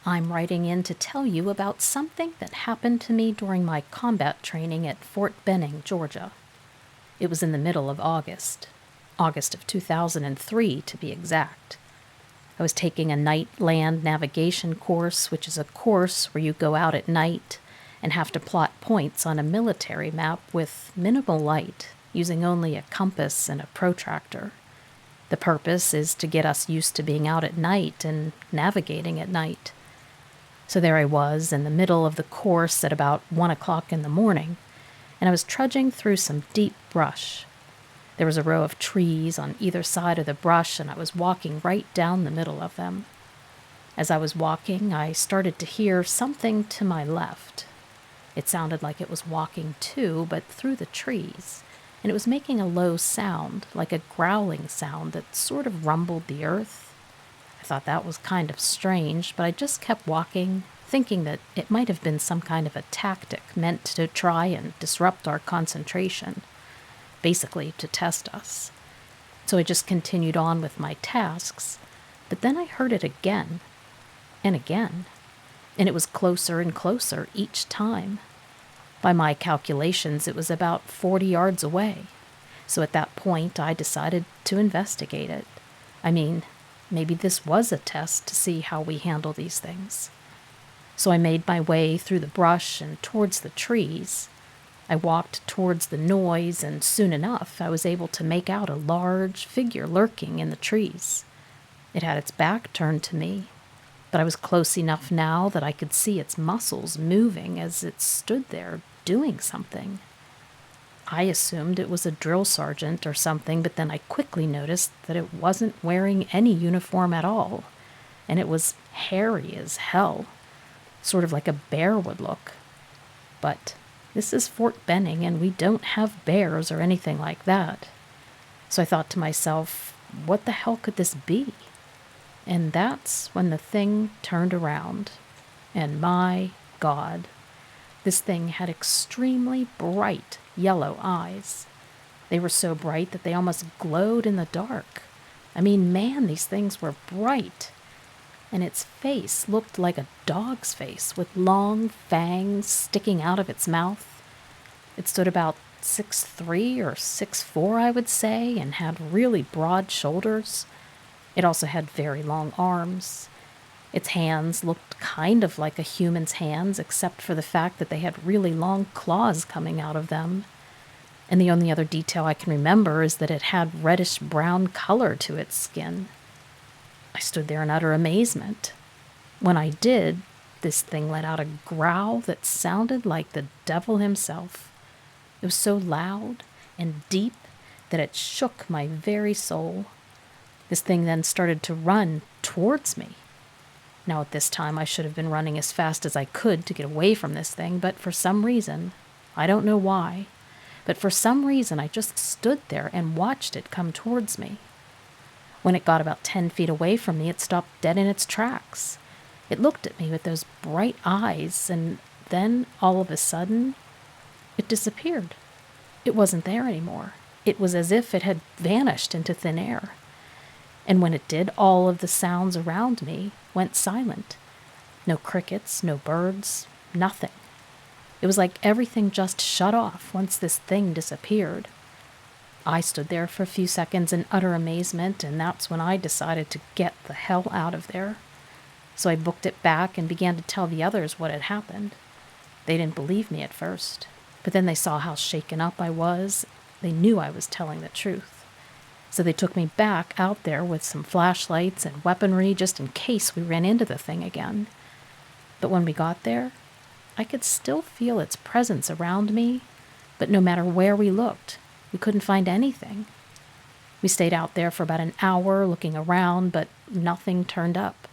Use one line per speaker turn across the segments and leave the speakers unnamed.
I'm writing in to tell you about something that happened to me during my combat training at Fort Benning, Georgia. It was in the middle of August of 2003 to be exact. I was taking a night land navigation course, which is a course where you go out at night and have to plot points on a military map with minimal light, using only a compass and a protractor. The purpose is to get us used to being out at night and navigating at night. So there I was in the middle of the course at about 1 o'clock in the morning, and I was trudging through some deep brush. There was a row of trees on either side of the brush, and I was walking right down the middle of them. As I was walking, I started to hear something to my left. It sounded like it was walking too, but through the trees, and it was making a low sound, like a growling sound that sort of rumbled the earth. I thought that was kind of strange, but I just kept walking, thinking that it might have been some kind of a tactic meant to try and disrupt our concentration, basically to test us. So I just continued on with my tasks, but then I heard it again, and again, and it was closer and closer each time. By my calculations, it was about 40 yards away. So at that point, I decided to investigate it. I mean, maybe this was a test to see how we handle these things. So I made my way through the brush and towards the trees. I walked towards the noise, and soon enough, I was able to make out a large figure lurking in the trees. It had its back turned to me, but I was close enough now that I could see its muscles moving as it stood there doing something. I assumed it was a drill sergeant or something, but then I quickly noticed that it wasn't wearing any uniform at all, and it was hairy as hell, sort of like a bear would look. But this is Fort Benning, and we don't have bears or anything like that. So I thought to myself, what the hell could this be? And that's when the thing turned around. And my God, this thing had extremely bright yellow eyes. They were so bright that they almost glowed in the dark. I mean, man, these things were bright. And its face looked like a dog's face with long fangs sticking out of its mouth. It stood about 6'3" or 6'4", I would say, and had really broad shoulders. It also had very long arms. Its hands looked kind of like a human's hands, except for the fact that they had really long claws coming out of them. And the only other detail I can remember is that it had reddish-brown color to its skin. I stood there in utter amazement. When I did, this thing let out a growl that sounded like the devil himself. It was so loud and deep that it shook my very soul. This thing then started to run towards me. Now at this time I should have been running as fast as I could to get away from this thing, but for some reason, I don't know why, but for some reason I just stood there and watched it come towards me. When it got about 10 feet away from me, it stopped dead in its tracks. It looked at me with those bright eyes, and then, all of a sudden, it disappeared. It wasn't there anymore. It was as if it had vanished into thin air. And when it did, all of the sounds around me went silent. No crickets, no birds, nothing. It was like everything just shut off once this thing disappeared. I stood there for a few seconds in utter amazement, and that's when I decided to get the hell out of there. So I booked it back and began to tell the others what had happened. They didn't believe me at first, but then they saw how shaken up I was. They knew I was telling the truth. So they took me back out there with some flashlights and weaponry just in case we ran into the thing again. But when we got there, I could still feel its presence around me, but no matter where we looked, we couldn't find anything. We stayed out there for about an hour looking around, but nothing turned up.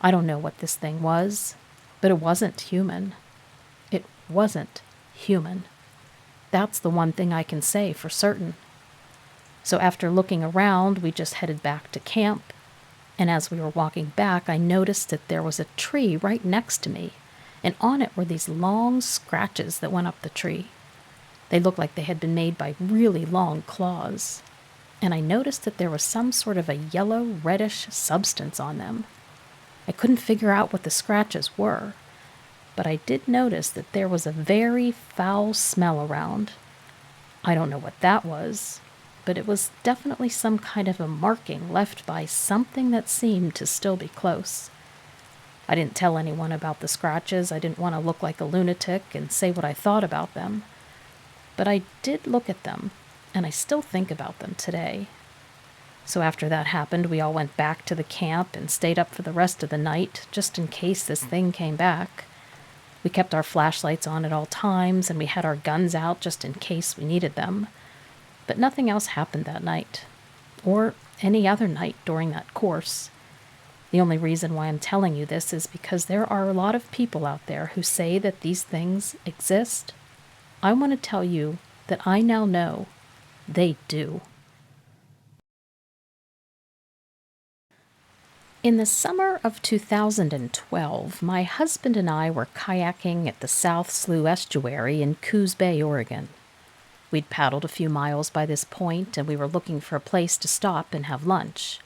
I don't know what this thing was, but it wasn't human. It wasn't human. That's the one thing I can say for certain. So after looking around, we just headed back to camp, and as we were walking back, I noticed that there was a tree right next to me, and on it were these long scratches that went up the tree. They looked like they had been made by really long claws, and I noticed that there was some sort of a yellow, reddish substance on them. I couldn't figure out what the scratches were, but I did notice that there was a very foul smell around. I don't know what that was, but it was definitely some kind of a marking left by something that seemed to still be close. I didn't tell anyone about the scratches. I didn't want to look like a lunatic and say what I thought about them. But I did look at them, and I still think about them today. So after that happened, we all went back to the camp and stayed up for the rest of the night, just in case this thing came back. We kept our flashlights on at all times, and we had our guns out just in case we needed them. But nothing else happened that night, or any other night during that course. The only reason why I'm telling you this is because there are a lot of people out there who say that these things exist. I want to tell you that I now know they do. In the summer of 2012, my husband and I were kayaking at the South Slough Estuary in Coos Bay, Oregon. We'd paddled a few miles by this point, and we were looking for a place to stop and have lunch.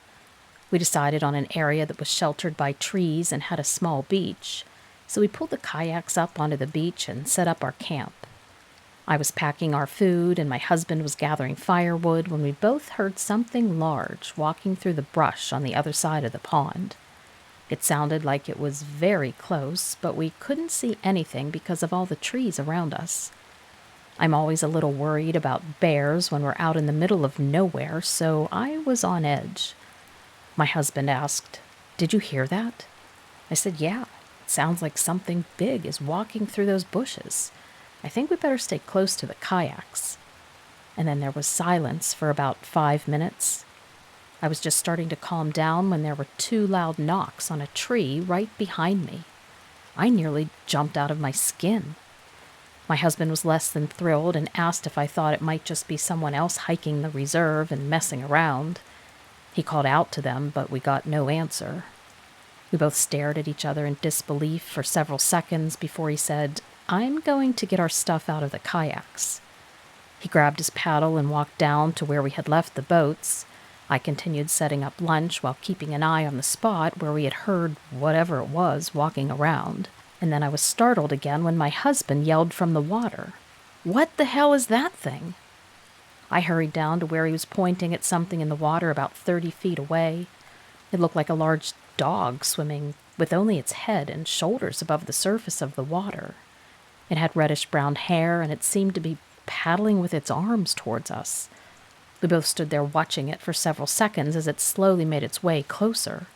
We decided on an area that was sheltered by trees and had a small beach, so we pulled the kayaks up onto the beach and set up our camp. I was packing our food, and my husband was gathering firewood when we both heard something large walking through the brush on the other side of the pond. It sounded like it was very close, but we couldn't see anything because of all the trees around us. I'm always a little worried about bears when we're out in the middle of nowhere, so I was on edge. My husband asked, "Did you hear that?" I said, "Yeah, it sounds like something big is walking through those bushes. I think we better stay close to the kayaks." And then there was silence for about 5 minutes. I was just starting to calm down when there were 2 loud knocks on a tree right behind me. I nearly jumped out of my skin. My husband was less than thrilled and asked if I thought it might just be someone else hiking the reserve and messing around. He called out to them, but we got no answer. We both stared at each other in disbelief for several seconds before he said, "I'm going to get our stuff out of the kayaks." He grabbed his paddle and walked down to where we had left the boats. I continued setting up lunch while keeping an eye on the spot where we had heard whatever it was walking around. And then I was startled again when my husband yelled from the water, "What the hell is that thing?" I hurried down to where he was pointing at something in the water about 30 feet away. It looked like a large dog swimming with only its head and shoulders above the surface of the water. It had reddish-brown hair, and it seemed to be paddling with its arms towards us. We both stood there watching it for several seconds as it slowly made its way closer.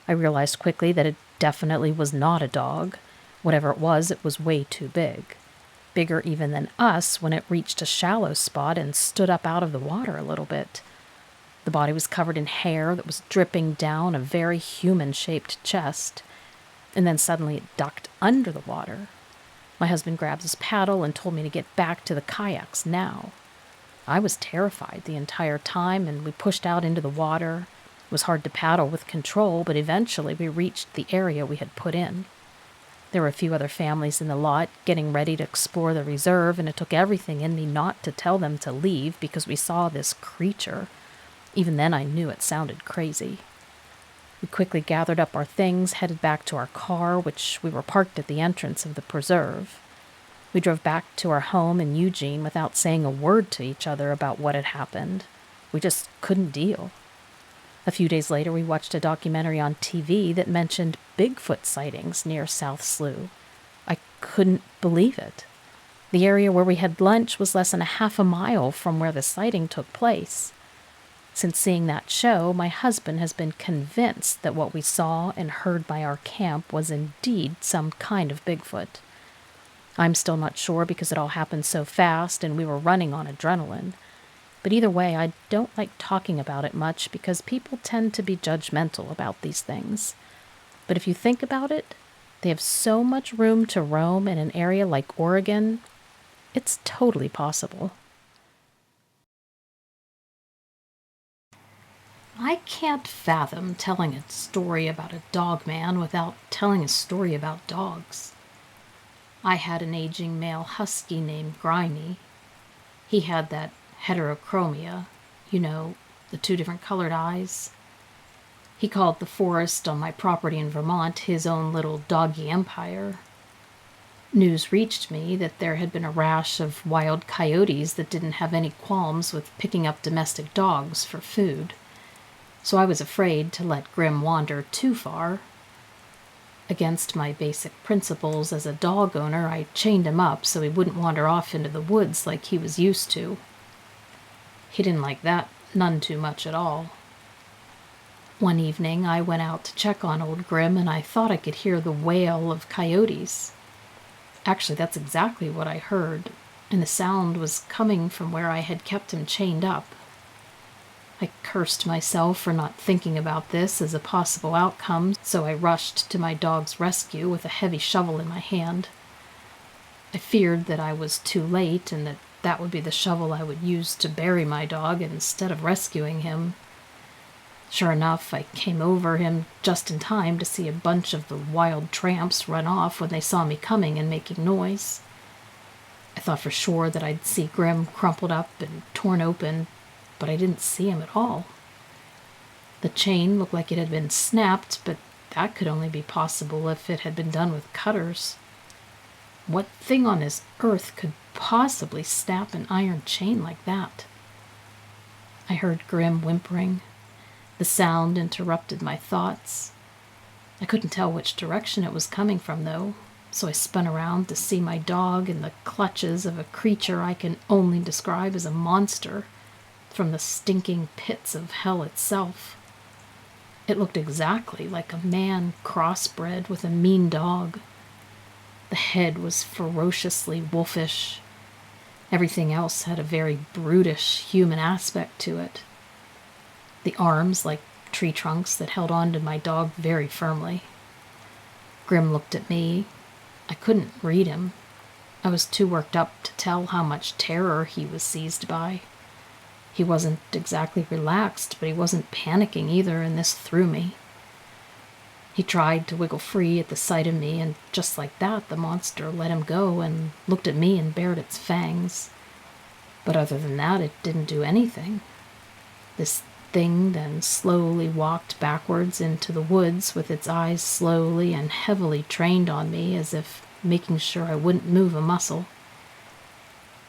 I realized quickly that it definitely was not a dog. Whatever it was way too big. Bigger even than us when it reached a shallow spot and stood up out of the water a little bit. The body was covered in hair that was dripping down a very human-shaped chest, and then suddenly it ducked under the water. My husband grabbed his paddle and told me to get back to the kayaks now. I was terrified the entire time, and we pushed out into the water. It was hard to paddle with control, but eventually we reached the area we had put in. There were a few other families in the lot getting ready to explore the reserve, and it took everything in me not to tell them to leave because we saw this creature. Even then I knew it sounded crazy. We quickly gathered up our things, headed back to our car, which we were parked at the entrance of the preserve. We drove back to our home in Eugene without saying a word to each other about what had happened. We just couldn't deal. A few days later, we watched a documentary on TV that mentioned Bigfoot sightings near South Slough. I couldn't believe it. The area where we had lunch was less than a half a mile from where the sighting took place. Since seeing that show, my husband has been convinced that what we saw and heard by our camp was indeed some kind of Bigfoot. I'm still not sure because it all happened so fast and we were running on adrenaline. But either way, I don't like talking about it much because people tend to be judgmental about these things. But if you think about it, they have so much room to roam in an area like Oregon, it's totally possible. I can't fathom telling a story about a dogman without telling a story about dogs. I had an aging male husky named Grimy. He had that heterochromia, the 2 different colored eyes. He called the forest on my property in Vermont his own little doggy empire. News reached me that there had been a rash of wild coyotes that didn't have any qualms with picking up domestic dogs for food, so I was afraid to let Grim wander too far. Against my basic principles as a dog owner, I chained him up so he wouldn't wander off into the woods like he was used to. He didn't like that none too much at all. One evening I went out to check on old Grim, and I thought I could hear the wail of coyotes. Actually, that's exactly what I heard, and the sound was coming from where I had kept him chained up. I cursed myself for not thinking about this as a possible outcome, so I rushed to my dog's rescue with a heavy shovel in my hand. I feared that I was too late and that would be the shovel I would use to bury my dog instead of rescuing him. Sure enough, I came over him just in time to see a bunch of the wild tramps run off when they saw me coming and making noise. I thought for sure that I'd see Grim crumpled up and torn open, but I didn't see him at all. The chain looked like it had been snapped, but that could only be possible if it had been done with cutters. What thing on this earth could possibly snap an iron chain like that? I heard Grim whimpering. The sound interrupted my thoughts. I couldn't tell which direction it was coming from, though, so I spun around to see my dog in the clutches of a creature I can only describe as a monster from the stinking pits of hell itself. It looked exactly like a man crossbred with a mean dog. The head was ferociously wolfish. Everything else had a very brutish human aspect to it. The arms like tree trunks that held on to my dog very firmly. Grim looked at me. I couldn't read him. I was too worked up to tell how much terror he was seized by. He wasn't exactly relaxed, but he wasn't panicking either, and this threw me. He tried to wiggle free at the sight of me, and just like that, the monster let him go and looked at me and bared its fangs. But other than that, it didn't do anything. This thing then slowly walked backwards into the woods with its eyes slowly and heavily trained on me, as if making sure I wouldn't move a muscle.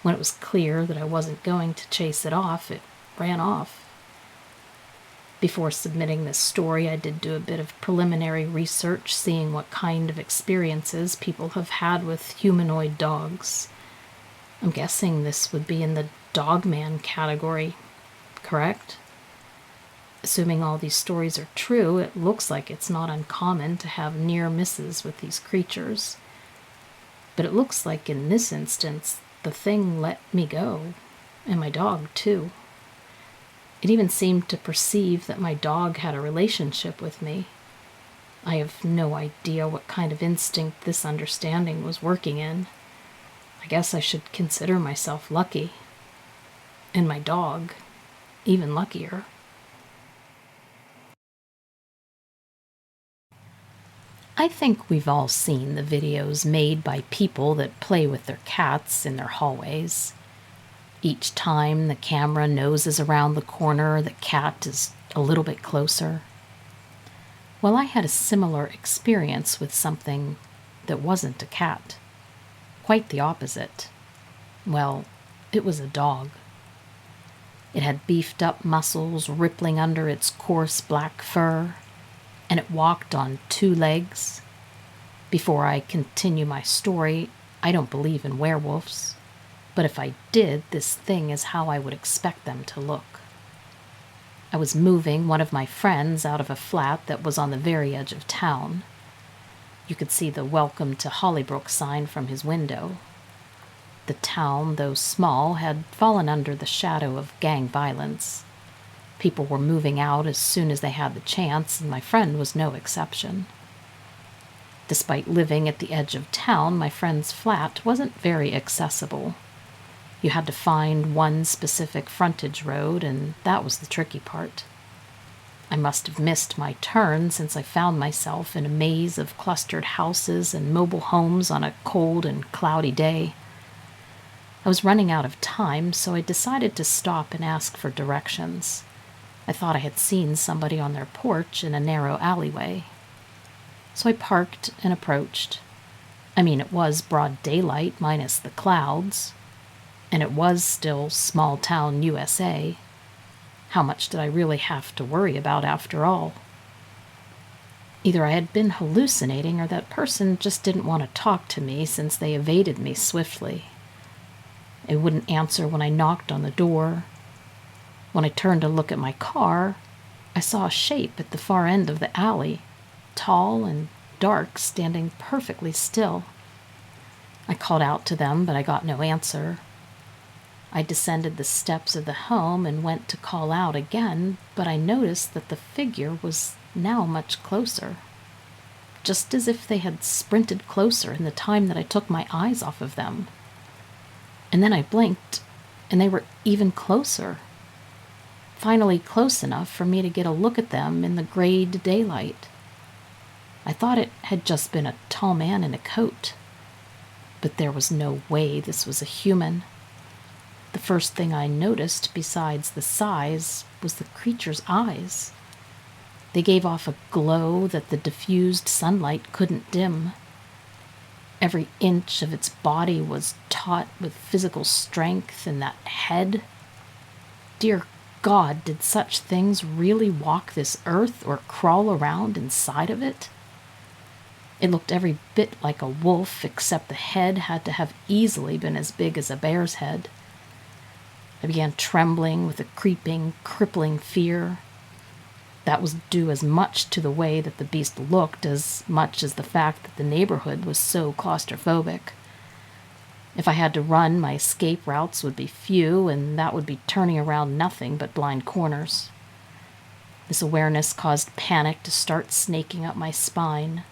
When it was clear that I wasn't going to chase it off, it ran off. Before submitting this story, I did do a bit of preliminary research, seeing what kind of experiences people have had with humanoid dogs. I'm guessing this would be in the dogman category, correct? Assuming all these stories are true, it looks like it's not uncommon to have near misses with these creatures. But it looks like in this instance, the thing let me go, and my dog too. It even seemed to perceive that my dog had a relationship with me. I have no idea what kind of instinct this understanding was working in. I guess I should consider myself lucky. And my dog, even luckier. I think we've all seen the videos made by people that play with their cats in their hallways. Each time the camera noses around the corner, the cat is a little bit closer. Well, I had a similar experience with something that wasn't a cat. Quite the opposite. Well, it was a dog. It had beefed up muscles rippling under its coarse black fur, and it walked on 2 legs. Before I continue my story, I don't believe in werewolves, but if I did, this thing is how I would expect them to look. I was moving one of my friends out of a flat that was on the very edge of town. You could see the Welcome to Hollybrook sign from his window. The town, though small, had fallen under the shadow of gang violence. People were moving out as soon as they had the chance, and my friend was no exception. Despite living at the edge of town, my friend's flat wasn't very accessible. You had to find one specific frontage road, and that was the tricky part. I must have missed my turn since I found myself in a maze of clustered houses and mobile homes on a cold and cloudy day. I was running out of time, so I decided to stop and ask for directions. I thought I had seen somebody on their porch in a narrow alleyway. So I parked and approached. I mean, it was broad daylight minus the clouds, and it was still small town USA. How much did I really have to worry about after all? Either I had been hallucinating or that person just didn't want to talk to me since they evaded me swiftly. It wouldn't answer when I knocked on the door. When I turned to look at my car, I saw a shape at the far end of the alley, tall and dark, standing perfectly still. I called out to them, but I got no answer. I descended the steps of the home and went to call out again, but I noticed that the figure was now much closer, just as if they had sprinted closer in the time that I took my eyes off of them. And then I blinked, and they were even closer. Finally close enough for me to get a look at them in the grayed daylight. I thought it had just been a tall man in a coat, but there was no way this was a human. The first thing I noticed, besides the size, was the creature's eyes. They gave off a glow that the diffused sunlight couldn't dim. Every inch of its body was taut with physical strength, and that head. Dear God, did such things really walk this earth or crawl around inside of it? It looked every bit like a wolf, except the head had to have easily been as big as a bear's head. I began trembling with a creeping, crippling fear. That was due as much to the way that the beast looked as much as the fact that the neighborhood was so claustrophobic. If I had to run, my escape routes would be few, and that would be turning around nothing but blind corners. This awareness caused panic to start snaking up my spine.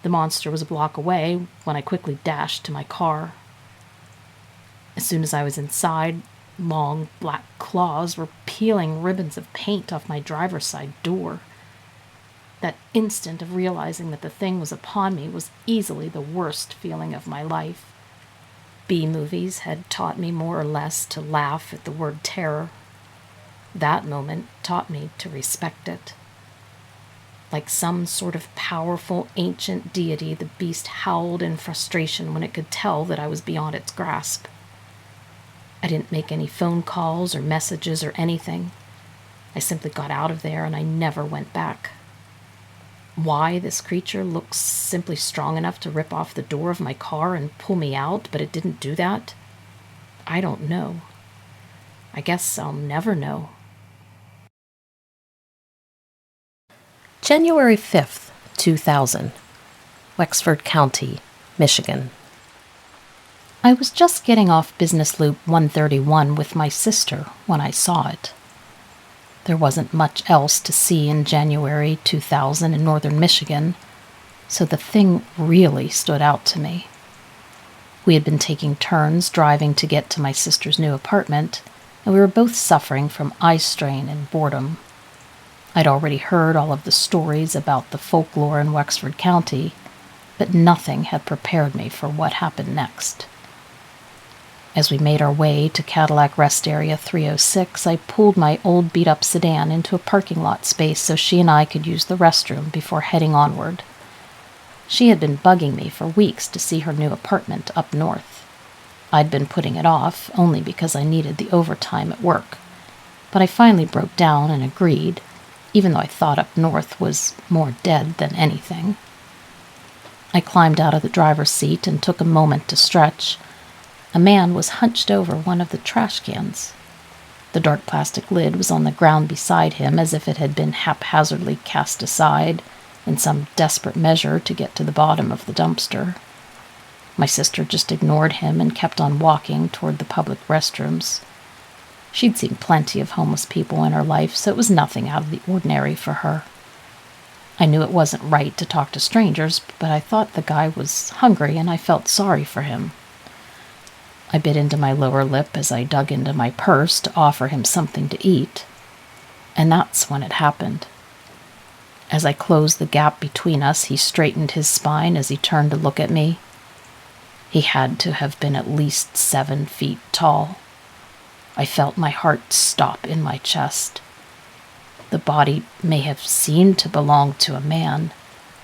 The monster was a block away when I quickly dashed to my car. As soon as I was inside, long black claws were peeling ribbons of paint off my driver's side door. That instant of realizing that the thing was upon me was easily the worst feeling of my life. B-movies had taught me more or less to laugh at the word terror. That moment taught me to respect it. Like some sort of powerful ancient deity, the beast howled in frustration when it could tell that I was beyond its grasp. I didn't make any phone calls or messages or anything. I simply got out of there and I never went back. Why this creature looks simply strong enough to rip off the door of my car and pull me out, but it didn't do that, I don't know. I guess I'll never know. January 5th, 2000, Wexford County, Michigan. I was just getting off Business Loop 131 with my sister when I saw it. There wasn't much else to see in January 2000 in northern Michigan, so the thing really stood out to me. We had been taking turns driving to get to my sister's new apartment, and we were both suffering from eye strain and boredom. I'd already heard all of the stories about the folklore in Wexford County, but nothing had prepared me for what happened next. As we made our way to Cadillac Rest Area 306, I pulled my old beat-up sedan into a parking lot space so she and I could use the restroom before heading onward. She had been bugging me for weeks to see her new apartment up north. I'd been putting it off, only because I needed the overtime at work. But I finally broke down and agreed, even though I thought up north was more dead than anything. I climbed out of the driver's seat and took a moment to stretch. A man was hunched over one of the trash cans. The dark plastic lid was on the ground beside him as if it had been haphazardly cast aside in some desperate measure to get to the bottom of the dumpster. My sister just ignored him and kept on walking toward the public restrooms. She'd seen plenty of homeless people in her life, so it was nothing out of the ordinary for her. I knew it wasn't right to talk to strangers, but I thought the guy was hungry and I felt sorry for him. I bit into my lower lip as I dug into my purse to offer him something to eat. And that's when it happened. As I closed the gap between us, he straightened his spine as he turned to look at me. He had to have been at least 7 feet tall. I felt my heart stop in my chest. The body may have seemed to belong to a man,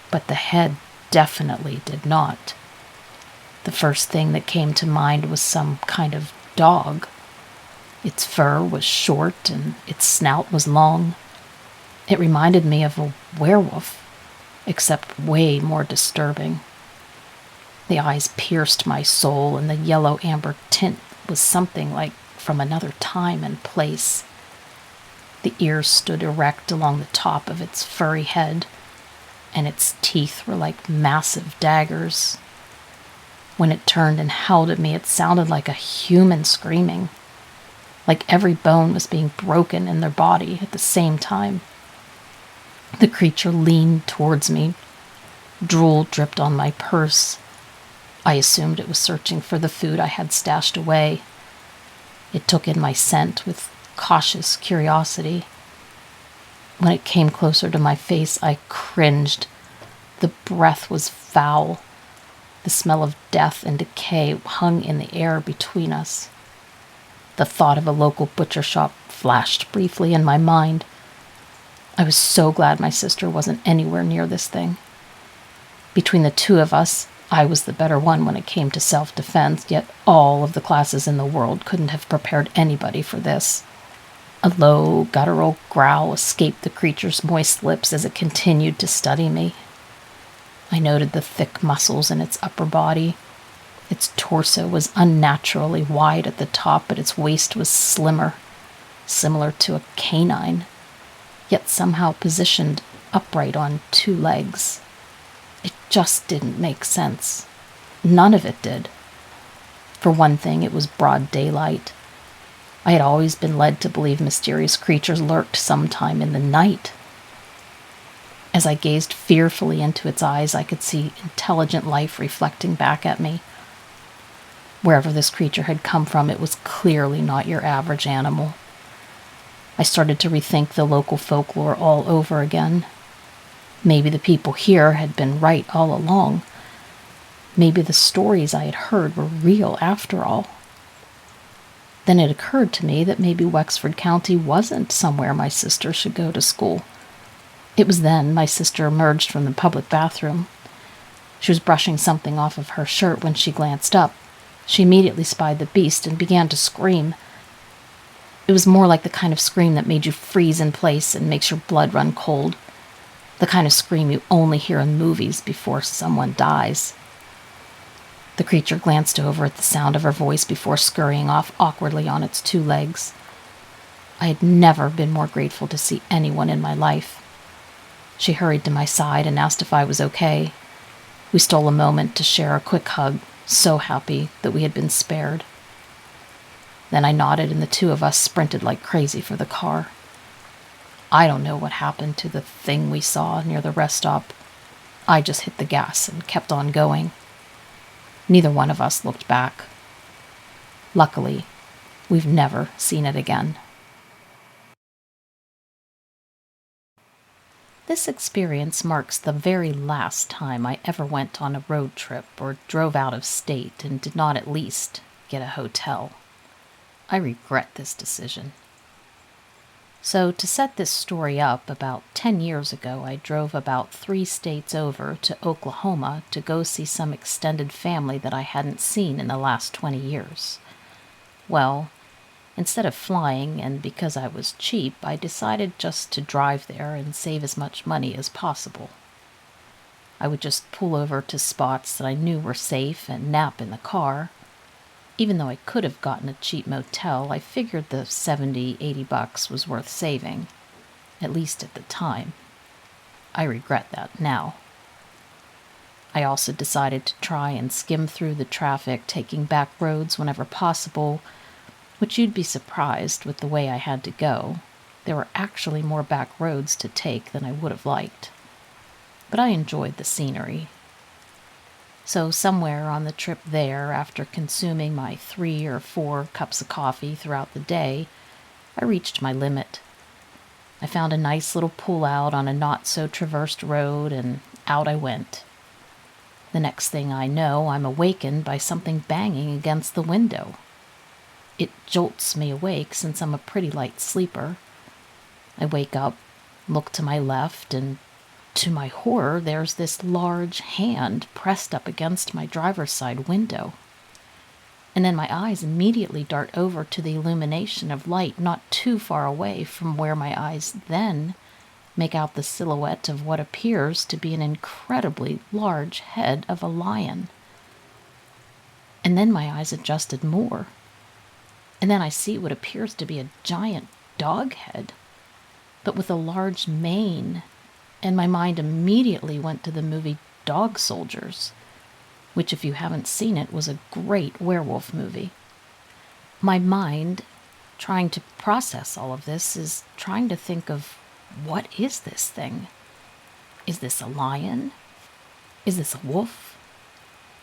but the head definitely did not. The first thing that came to mind was some kind of dog. Its fur was short and its snout was long. It reminded me of a werewolf, except way more disturbing. The eyes pierced my soul, and the yellow-amber tint was something like from another time and place. The ears stood erect along the top of its furry head, and its teeth were like massive daggers. When it turned and howled at me, it sounded like a human screaming, like every bone was being broken in their body at the same time. The creature leaned towards me. Drool dripped on my purse. I assumed it was searching for the food I had stashed away. It took in my scent with cautious curiosity. When it came closer to my face, I cringed. The breath was foul. The smell of death and decay hung in the air between us. The thought of a local butcher shop flashed briefly in my mind. I was so glad my sister wasn't anywhere near this thing. Between the two of us, I was the better one when it came to self-defense, yet all of the classes in the world couldn't have prepared anybody for this. A low, guttural growl escaped the creature's moist lips as it continued to study me. I noted the thick muscles in its upper body. Its torso was unnaturally wide at the top, but its waist was slimmer, similar to a canine, yet somehow positioned upright on two legs. It just didn't make sense. None of it did. For one thing, it was broad daylight. I had always been led to believe mysterious creatures lurked sometime in the night. As I gazed fearfully into its eyes, I could see intelligent life reflecting back at me. Wherever this creature had come from, it was clearly not your average animal. I started to rethink the local folklore all over again. Maybe the people here had been right all along. Maybe the stories I had heard were real after all. Then it occurred to me that maybe Wexford County wasn't somewhere my sister should go to school. It was then my sister emerged from the public bathroom. She was brushing something off of her shirt when she glanced up. She immediately spied the beast and began to scream. It was more like the kind of scream that made you freeze in place and makes your blood run cold. The kind of scream you only hear in movies before someone dies. The creature glanced over at the sound of her voice before scurrying off awkwardly on its two legs. I had never been more grateful to see anyone in my life. She hurried to my side and asked if I was okay. We stole a moment to share a quick hug, so happy that we had been spared. Then I nodded and the two of us sprinted like crazy for the car. I don't know what happened to the thing we saw near the rest stop. I just hit the gas and kept on going. Neither one of us looked back. Luckily, we've never seen it again. This experience marks the very last time I ever went on a road trip or drove out of state and did not at least get a hotel. I regret this decision. So, to set this story up, about 10 years ago, I drove about 3 states over to Oklahoma to go see some extended family that I hadn't seen in the last 20 years. Well, instead of flying, and because I was cheap, I decided just to drive there and save as much money as possible. I would just pull over to spots that I knew were safe and nap in the car. Even though I could have gotten a cheap motel, I figured the $70-80 was worth saving, at least at the time. I regret that now. I also decided to try and skim through the traffic, taking back roads whenever possible, which you'd be surprised with the way I had to go. There were actually more back roads to take than I would have liked. But I enjoyed the scenery. So somewhere on the trip there, after consuming my 3 or 4 cups of coffee throughout the day, I reached my limit. I found a nice little pull-out on a not-so-traversed road, and out I went. The next thing I know, I'm awakened by something banging against the window. It jolts me awake since I'm a pretty light sleeper. I wake up, Look to my left, and to my horror, there's this large hand pressed up against my driver's side window. And then my eyes immediately dart over to the illumination of light not too far away from where my eyes then make out the silhouette of what appears to be an incredibly large head of a lion. And then my eyes adjusted more. And then I see what appears to be a giant dog head, but with a large mane, and my mind immediately went to the movie Dog Soldiers, which, if you haven't seen it, was a great werewolf movie. My mind, trying to process all of this, is trying to think of, what is this thing? Is this a lion? Is this a wolf?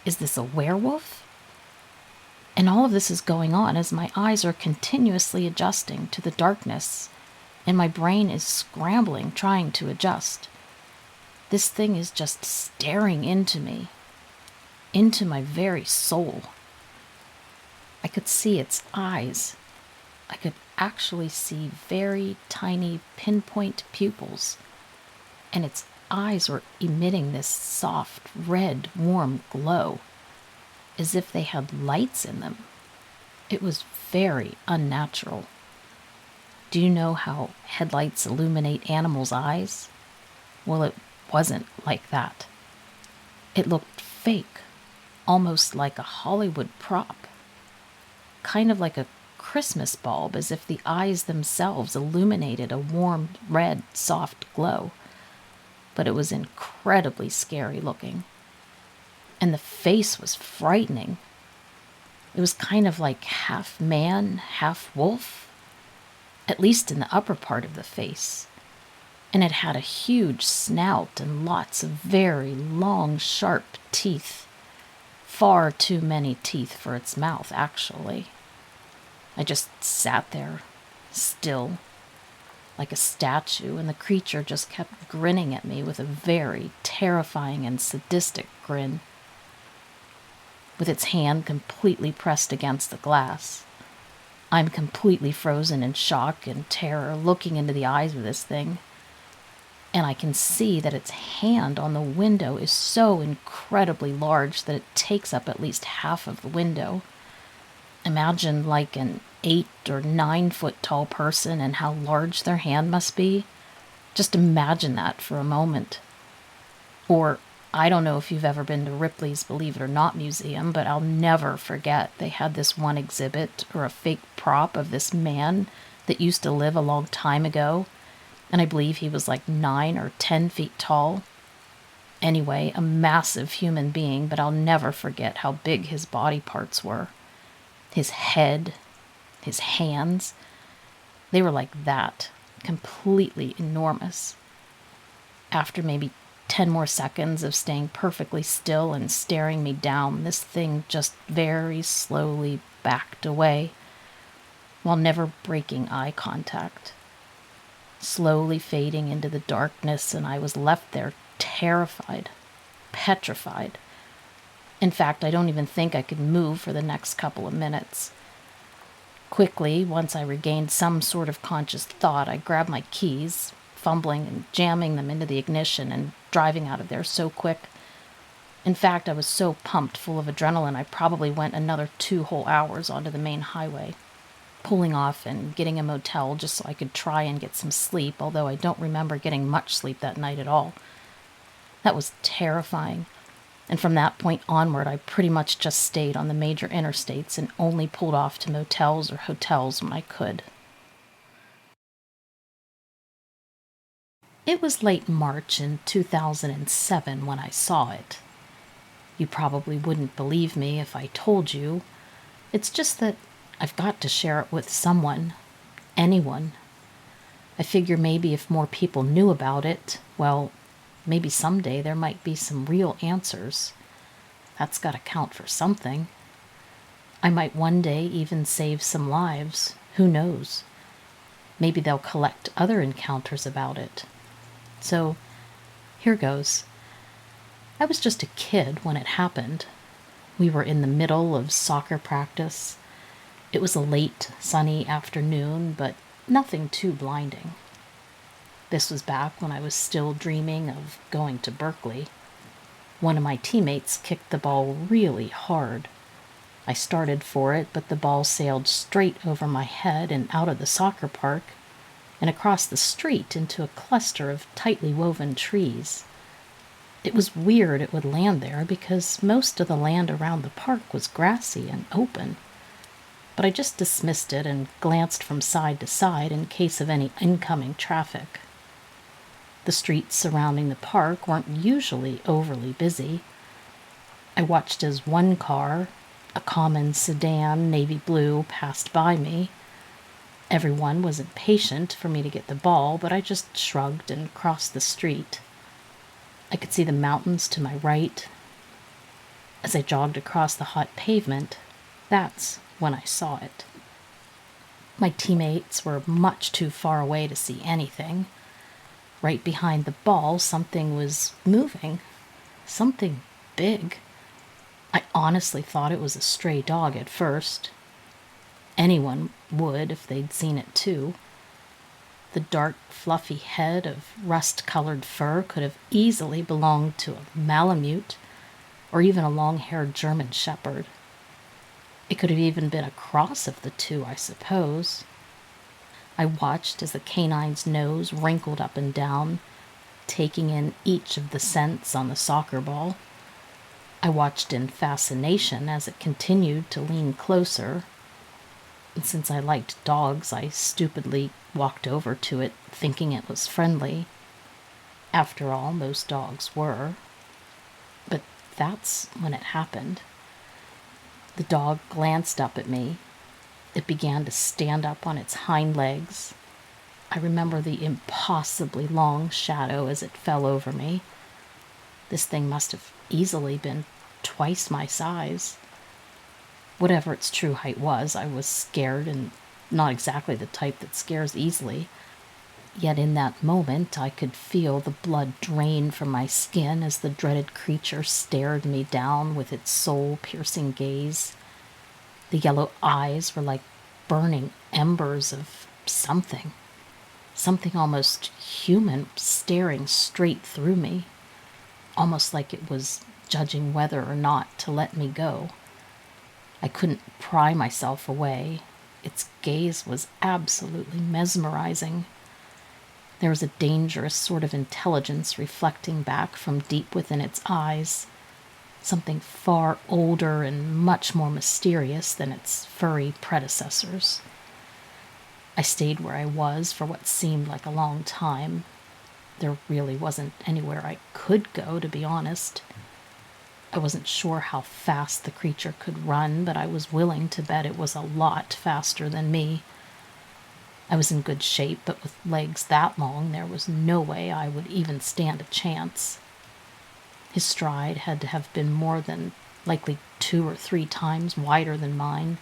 Is this a werewolf? And all of this is going on as my eyes are continuously adjusting to the darkness, and my brain is scrambling, trying to adjust. This thing is just staring into me, into my very soul. I could see its eyes. I could actually see very tiny pinpoint pupils, and its eyes were emitting this soft, red, warm glow, as if they had lights in them. It was very unnatural. Do you know how headlights illuminate animals' eyes? Well, it wasn't like that. It looked fake, almost like a Hollywood prop. Kind of like a Christmas bulb, as if the eyes themselves illuminated a warm, red, soft glow. But it was incredibly scary looking. And the face was frightening. It was kind of like half man, half wolf, at least in the upper part of the face. And it had a huge snout and lots of very long, sharp teeth. Far too many teeth for its mouth, actually. I just sat there, still, like a statue, and the creature just kept grinning at me with a very terrifying and sadistic grin, with its hand completely pressed against the glass. I'm completely frozen in shock and terror, looking into the eyes of this thing, and I can see that its hand on the window is so incredibly large that it takes up at least half of the window. Imagine like an 8 or 9 foot tall person and how large their hand must be. Just imagine that for a moment. Or, I don't know if you've ever been to Ripley's Believe It or Not museum, but I'll never forget they had this one exhibit or a fake prop of this man that used to live a long time ago, and I believe he was like 9 or 10 feet tall. Anyway, a massive human being, but I'll never forget how big his body parts were. His head, his hands, they were like that, completely enormous. After maybe 10 more seconds of staying perfectly still and staring me down, this thing just very slowly backed away, while never breaking eye contact, slowly fading into the darkness, and I was left there terrified, petrified. In fact, I don't even think I could move for the next couple of minutes. Quickly, once I regained some sort of conscious thought, I grabbed my keys, fumbling and jamming them into the ignition and driving out of there so quick. In fact, I was so pumped full of adrenaline, I probably went another 2 whole hours onto the main highway, pulling off and getting a motel just so I could try and get some sleep, although I don't remember getting much sleep that night at all. That was terrifying. And from that point onward, I pretty much just stayed on the major interstates and only pulled off to motels or hotels when I could. It was late March in 2007 when I saw it. You probably wouldn't believe me if I told you. It's just that I've got to share it with someone, anyone. I figure maybe if more people knew about it, well, maybe someday there might be some real answers. That's got to count for something. I might one day even save some lives. Who knows? Maybe they'll collect other encounters about it. So, here goes. I was just a kid when it happened. We were in the middle of soccer practice. It was a late, sunny afternoon, but nothing too blinding. This was back when I was still dreaming of going to Berkeley. One of my teammates kicked the ball really hard. I started for it, but the ball sailed straight over my head and out of the soccer park and across the street into a cluster of tightly woven trees. It was weird it would land there because most of the land around the park was grassy and open. But I just dismissed it and glanced from side to side in case of any incoming traffic. The streets surrounding the park weren't usually overly busy. I watched as one car, a common sedan, navy blue, passed by me. Everyone was impatient for me to get the ball, but I just shrugged and crossed the street. I could see the mountains to my right. As I jogged across the hot pavement, that's when I saw it. My teammates were much too far away to see anything. Right behind the ball, something was moving. Something big. I honestly thought it was a stray dog at first. Anyone would if they'd seen it too. The dark, fluffy head of rust-colored fur could have easily belonged to a Malamute or even a long-haired German shepherd. It could have even been a cross of the two, I suppose. I watched as the canine's nose wrinkled up and down, taking in each of the scents on the soccer ball. I watched in fascination as it continued to lean closer. And since I liked dogs, I stupidly walked over to it, thinking it was friendly. After all, most dogs were. But that's when it happened. The dog glanced up at me. It began to stand up on its hind legs. I remember the impossibly long shadow as it fell over me. This thing must have easily been twice my size. Whatever its true height was, I was scared and not exactly the type that scares easily. Yet in that moment, I could feel the blood drain from my skin as the dreaded creature stared me down with its soul-piercing gaze. The yellow eyes were like burning embers of something almost human staring straight through me, almost like it was judging whether or not to let me go. I couldn't pry myself away. Its gaze was absolutely mesmerizing. There was a dangerous sort of intelligence reflecting back from deep within its eyes, something far older and much more mysterious than its furry predecessors. I stayed where I was for what seemed like a long time. There really wasn't anywhere I could go, to be honest. I wasn't sure how fast the creature could run, but I was willing to bet it was a lot faster than me. I was in good shape, but with legs that long, there was no way I would even stand a chance. His stride had to have been more than likely 2 or 3 times wider than mine.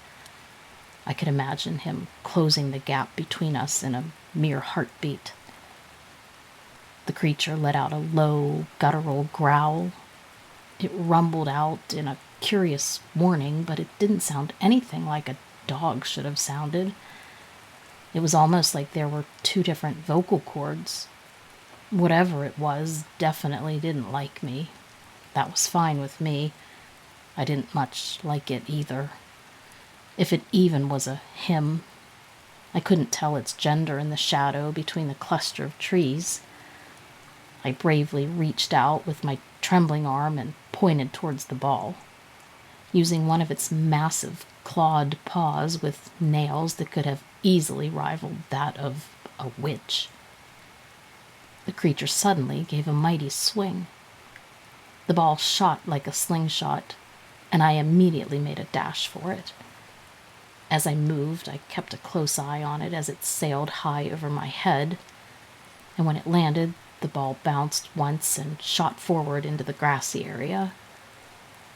I could imagine him closing the gap between us in a mere heartbeat. The creature let out a low, guttural growl. It rumbled out in a curious warning, but it didn't sound anything like a dog should have sounded. It was almost like there were 2 different vocal cords. Whatever it was definitely didn't like me. That was fine with me. I didn't much like it either. If it even was a him. I couldn't tell its gender in the shadow between the cluster of trees. I bravely reached out with my trembling arm and pointed towards the ball, using one of its massive clawed paws with nails that could have easily rivaled that of a witch. The creature suddenly gave a mighty swing. The ball shot like a slingshot, and I immediately made a dash for it. As I moved, I kept a close eye on it as it sailed high over my head, and when it landed, the ball bounced once and shot forward into the grassy area.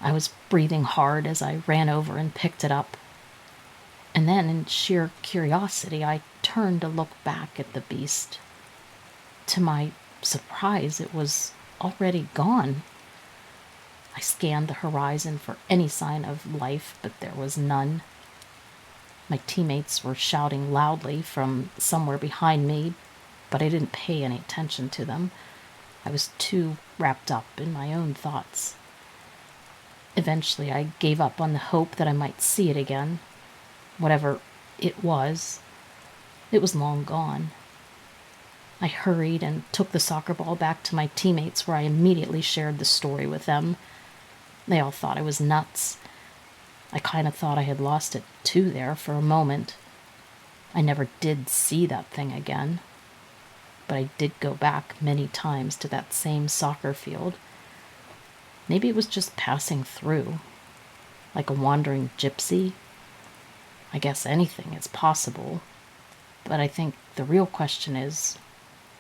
I was breathing hard as I ran over and picked it up. And then, in sheer curiosity, I turned to look back at the beast. To my surprise, it was already gone. I scanned the horizon for any sign of life, but there was none. My teammates were shouting loudly from somewhere behind me, but I didn't pay any attention to them. I was too wrapped up in my own thoughts. Eventually, I gave up on the hope that I might see it again. Whatever it was long gone. I hurried and took the soccer ball back to my teammates, where I immediately shared the story with them. They all thought I was nuts. I kind of thought I had lost it too there for a moment. I never did see that thing again. But I did go back many times to that same soccer field. Maybe it was just passing through, like a wandering gypsy. I guess anything is possible. But I think the real question is,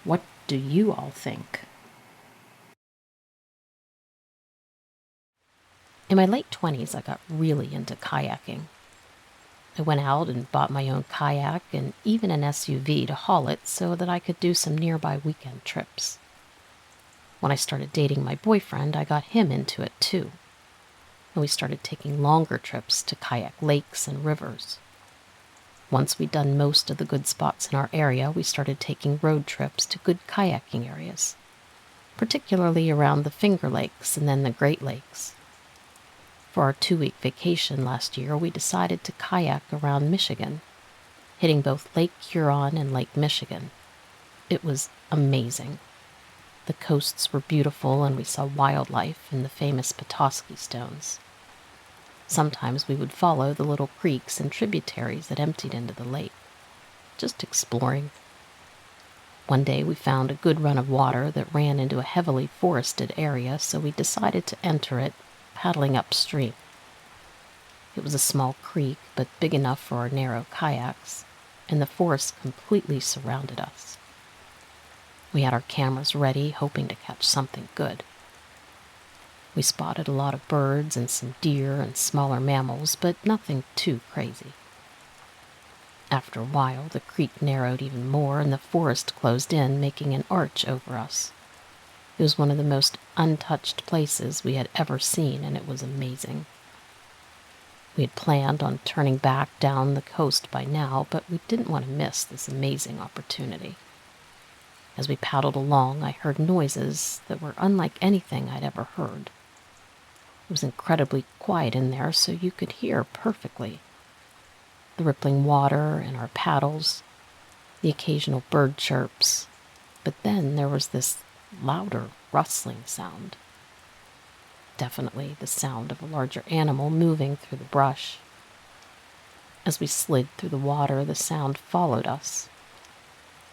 what do you all think? In my late 20s, I got really into kayaking. I went out and bought my own kayak and even an SUV to haul it so that I could do some nearby weekend trips. When I started dating my boyfriend, I got him into it too. And we started taking longer trips to kayak lakes and rivers. Once we'd done most of the good spots in our area, we started taking road trips to good kayaking areas, particularly around the Finger Lakes and then the Great Lakes. For our 2-week vacation last year, we decided to kayak around Michigan, hitting both Lake Huron and Lake Michigan. It was amazing. The coasts were beautiful and we saw wildlife in the famous Petoskey stones. Sometimes we would follow the little creeks and tributaries that emptied into the lake, just exploring. One day we found a good run of water that ran into a heavily forested area, so we decided to enter it, paddling upstream. It was a small creek, but big enough for our narrow kayaks, and the forest completely surrounded us. We had our cameras ready, hoping to catch something good. We spotted a lot of birds and some deer and smaller mammals, but nothing too crazy. After a while, the creek narrowed even more and the forest closed in, making an arch over us. It was one of the most untouched places we had ever seen, and it was amazing. We had planned on turning back down the coast by now, but we didn't want to miss this amazing opportunity. As we paddled along, I heard noises that were unlike anything I'd ever heard. It was incredibly quiet in there, so you could hear perfectly. The rippling water and our paddles, the occasional bird chirps, but then there was this louder rustling sound. Definitely the sound of a larger animal moving through the brush. As we slid through the water, the sound followed us.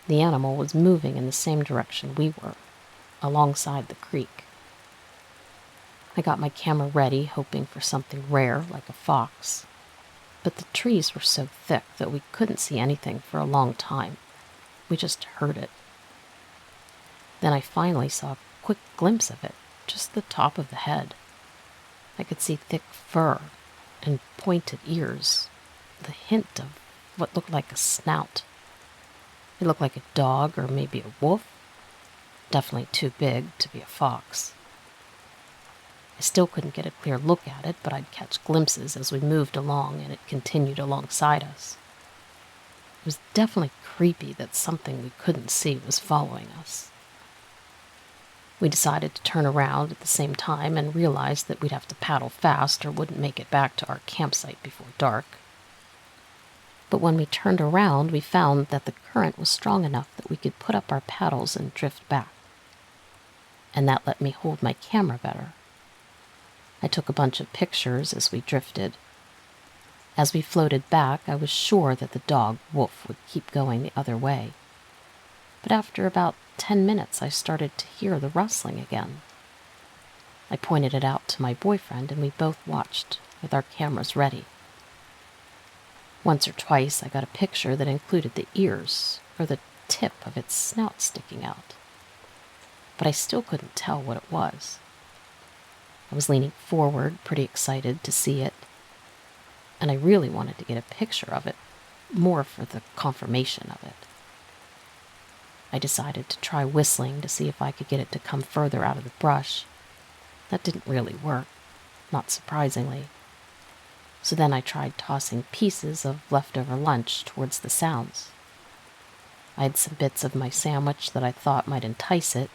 The animal was moving in the same direction we were, alongside the creek. I got my camera ready, hoping for something rare like a fox, but the trees were so thick that we couldn't see anything for a long time. We just heard it. Then I finally saw a quick glimpse of it, just the top of the head. I could see thick fur and pointed ears, the hint of what looked like a snout. It looked like a dog or maybe a wolf. Definitely too big to be a fox. I still couldn't get a clear look at it, but I'd catch glimpses as we moved along and it continued alongside us. It was definitely creepy that something we couldn't see was following us. We decided to turn around at the same time and realized that we'd have to paddle fast or wouldn't make it back to our campsite before dark. But when we turned around, we found that the current was strong enough that we could put up our paddles and drift back. And that let me hold my camera better. I took a bunch of pictures as we drifted. As we floated back, I was sure that the dog, Wolf, would keep going the other way. But after about 10 minutes, I started to hear the rustling again. I pointed it out to my boyfriend, and we both watched with our cameras ready. Once or twice, I got a picture that included the ears, or the tip of its snout sticking out. But I still couldn't tell what it was. I was leaning forward, pretty excited to see it, and I really wanted to get a picture of it, more for the confirmation of it. I decided to try whistling to see if I could get it to come further out of the brush. That didn't really work, not surprisingly. So then I tried tossing pieces of leftover lunch towards the sounds. I had some bits of my sandwich that I thought might entice it.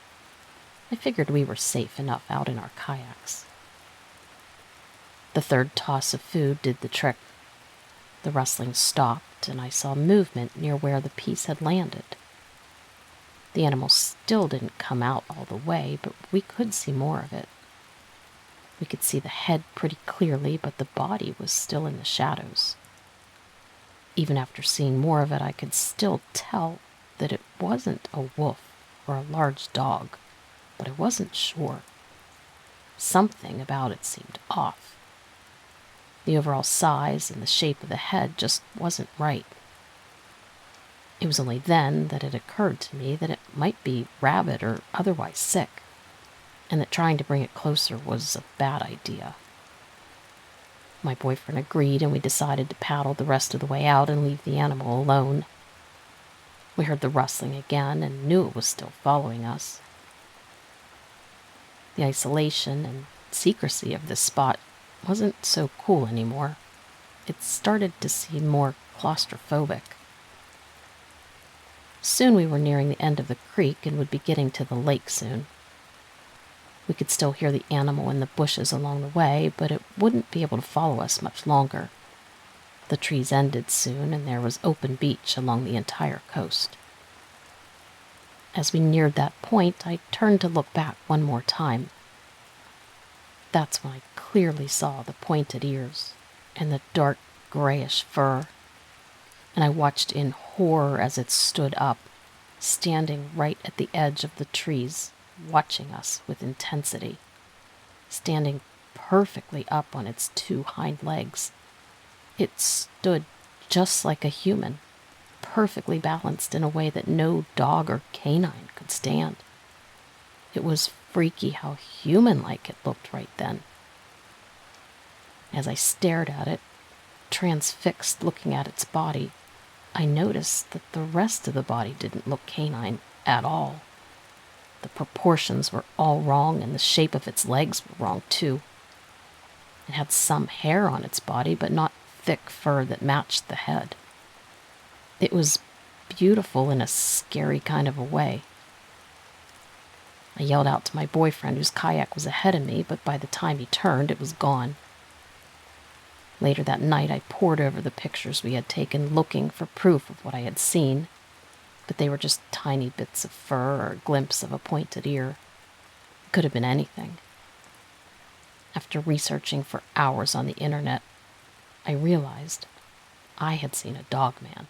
I figured we were safe enough out in our kayaks. The third toss of food did the trick. The rustling stopped, and I saw movement near where the piece had landed. The animal still didn't come out all the way, but we could see more of it. We could see the head pretty clearly, but the body was still in the shadows. Even after seeing more of it, I could still tell that it wasn't a wolf or a large dog, but I wasn't sure. Something about it seemed off. The overall size and the shape of the head just wasn't right. It was only then that it occurred to me that it might be rabid or otherwise sick, and that trying to bring it closer was a bad idea. My boyfriend agreed, and we decided to paddle the rest of the way out and leave the animal alone. We heard the rustling again and knew it was still following us. The isolation and secrecy of this spot wasn't so cool anymore. It started to seem more claustrophobic. Soon we were nearing the end of the creek and would be getting to the lake soon. We could still hear the animal in the bushes along the way, but it wouldn't be able to follow us much longer. The trees ended soon, and there was open beach along the entire coast. As we neared that point, I turned to look back one more time. That's when I clearly saw the pointed ears and the dark grayish fur, and I watched in horror as it stood up, standing right at the edge of the trees, watching us with intensity, standing perfectly up on its two hind legs. It stood just like a human, perfectly balanced in a way that no dog or canine could stand. It was freaky how human-like it looked right then. As I stared at it, transfixed looking at its body, I noticed that the rest of the body didn't look canine at all. The proportions were all wrong, and the shape of its legs were wrong too. It had some hair on its body, but not thick fur that matched the head. It was beautiful in a scary kind of a way. I yelled out to my boyfriend, whose kayak was ahead of me, but by the time he turned, it was gone. Later that night, I pored over the pictures we had taken, looking for proof of what I had seen, but they were just tiny bits of fur or a glimpse of a pointed ear. It could have been anything. After researching for hours on the internet, I realized I had seen a dogman.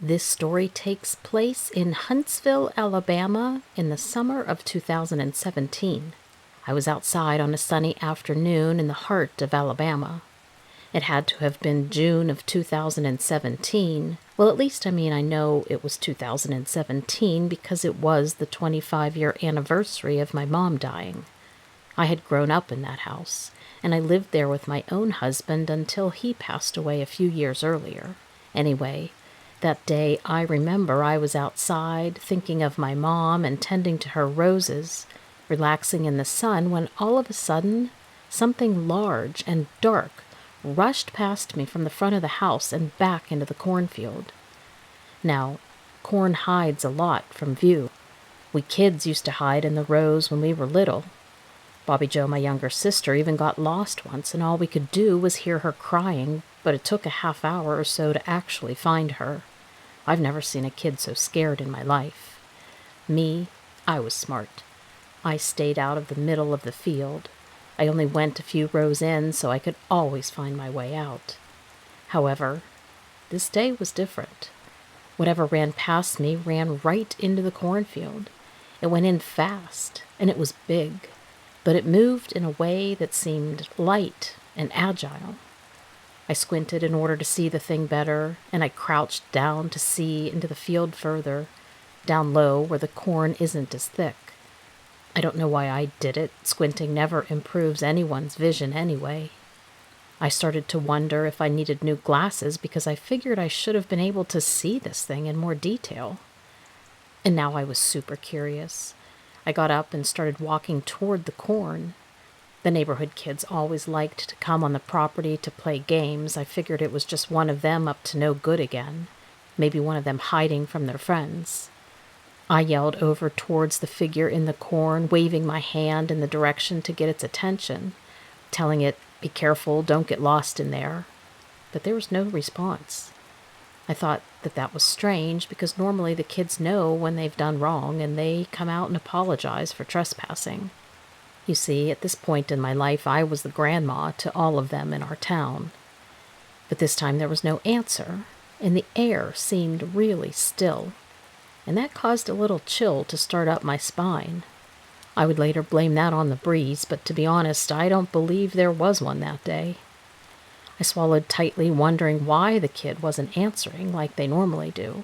This story takes place in Huntsville, Alabama, in the summer of 2017. I was outside on a sunny afternoon in the heart of Alabama. It had to have been June of 2017. Well, at least, I know it was 2017 because it was the 25-year anniversary of my mom dying. I had grown up in that house, and I lived there with my own husband until he passed away a few years earlier. Anyway, that day I remember I was outside thinking of my mom and tending to her roses, relaxing in the sun, when all of a sudden something large and dark rushed past me from the front of the house and back into the cornfield. Now, corn hides a lot from view. We kids used to hide in the rows when we were little. Bobby Jo, my younger sister, even got lost once, and all we could do was hear her crying, but it took a half hour or so to actually find her. I've never seen a kid so scared in my life. Me, I was smart. I stayed out of the middle of the field. I only went a few rows in so I could always find my way out. However, this day was different. Whatever ran past me ran right into the cornfield. It went in fast, and it was big, but it moved in a way that seemed light and agile. I squinted in order to see the thing better, and I crouched down to see into the field further, down low where the corn isn't as thick. I don't know why I did it. Squinting never improves anyone's vision anyway. I started to wonder if I needed new glasses because I figured I should have been able to see this thing in more detail. And now I was super curious. I got up and started walking toward the corn. The neighborhood kids always liked to come on the property to play games. I figured it was just one of them up to no good again. Maybe one of them hiding from their friends. I yelled over towards the figure in the corn, waving my hand in the direction to get its attention, telling it, "Be careful, don't get lost in there." But there was no response. I thought that was strange because normally the kids know when they've done wrong and they come out and apologize for trespassing. You see, at this point in my life, I was the grandma to all of them in our town. But this time there was no answer, and the air seemed really still, and that caused a little chill to start up my spine. I would later blame that on the breeze, but to be honest, I don't believe there was one that day. I swallowed tightly, wondering why the kid wasn't answering like they normally do.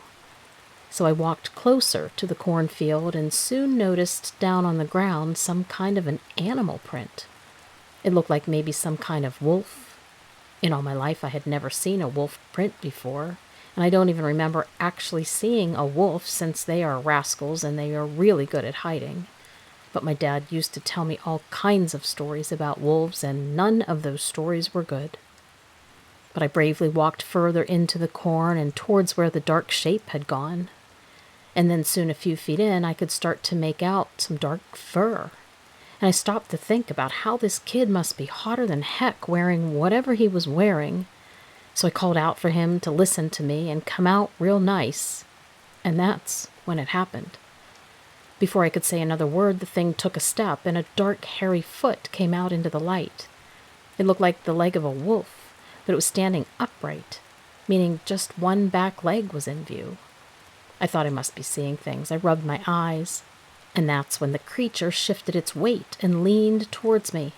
So I walked closer to the cornfield and soon noticed down on the ground some kind of an animal print. It looked like maybe some kind of wolf. In all my life, I had never seen a wolf print before, and I don't even remember actually seeing a wolf since they are rascals and they are really good at hiding. But my dad used to tell me all kinds of stories about wolves, and none of those stories were good. But I bravely walked further into the corn and towards where the dark shape had gone. And then soon a few feet in, I could start to make out some dark fur. And I stopped to think about how this kid must be hotter than heck wearing whatever he was wearing. So I called out for him to listen to me and come out real nice. And that's when it happened. Before I could say another word, the thing took a step, and a dark, hairy foot came out into the light. It looked like the leg of a wolf, but it was standing upright, meaning just one back leg was in view. I thought I must be seeing things. I rubbed my eyes, and that's when the creature shifted its weight and leaned towards me.